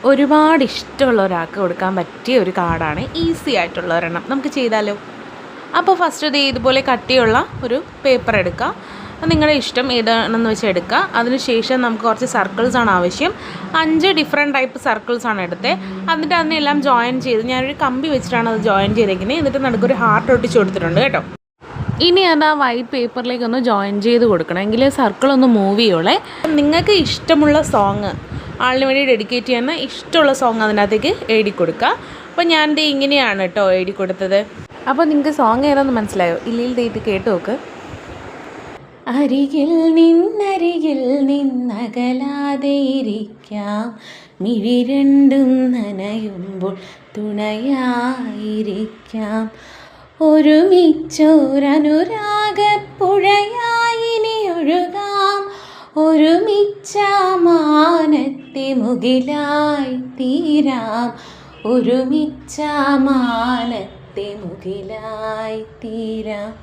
ഒരുപാട് ഇഷ്ടമുള്ള ഒരാൾക്ക് കൊടുക്കാൻ പറ്റിയ ഒരു കാർഡാണ്. ഈസി ആയിട്ടുള്ള ഒരെണ്ണം നമുക്ക് ചെയ്താലോ? അപ്പോൾ ഫസ്റ്റ് ഇതുപോലെ കട്ടിയുള്ള ഒരു പേപ്പർ എടുക്കുക. നിങ്ങളുടെ ഇഷ്ടം ഏതാണെന്ന് വെച്ചാൽ എടുക്കുക. അതിനുശേഷം നമുക്ക് കുറച്ച് സർക്കിൾസാണ് ആവശ്യം. 5 ഡിഫറെൻറ്റ് ടൈപ്പ് സർക്കിൾസാണ് എടുത്തത്. എന്നിട്ട് അതിനെല്ലാം ജോയിൻ ചെയ്ത് ഞാനൊരു കമ്പി വെച്ചിട്ടാണ് അത് ജോയിൻ ചെയ്തേക്കുന്നത്. എന്നിട്ട് നടുക്കൊരു ഹാർട്ട് ഒട്ടിച്ച് കൊടുത്തിട്ടുണ്ട് കേട്ടോ. ഇനി അത് ആ വൈറ്റ് പേപ്പറിലേക്കൊന്ന് ജോയിൻ ചെയ്ത് കൊടുക്കണം, എങ്കിലേ സർക്കിളൊന്ന് മൂവ് ചെയ്യുള്ളേ. നിങ്ങൾക്ക് ഇഷ്ടമുള്ള സോങ്, ആളിന് വേണ്ടി ഡെഡിക്കേറ്റ് ചെയ്യുന്ന ഇഷ്ടമുള്ള സോങ് അതിനകത്തേക്ക് എഴുതി കൊടുക്കുക. അപ്പോൾ ഞാനിത് ഇങ്ങനെയാണ് കേട്ടോ എഴുതി കൊടുത്തത്. അപ്പോൾ നിങ്ങൾക്ക് സോങ് ഏതാണെന്ന് മനസ്സിലായോ? ഇല്ലെങ്കിൽ ഇത് കേട്ട് നോക്ക്. അരികിൽ നിന്നകലാതെ ഇരിക്കാം, മിഴി രണ്ടും നനയുമ്പോൾ തുണയായിരിക്കാം, ഒരുമിച്ചൊരനുരാഗപ്പുഴയായി ഇനി ഒഴുകാം, ഒരുമിച്ച മാനത്തെ മുകിലായി തീരാം, ഒരുമിച്ച മാനത്തെ മുകിലായി തീരാം.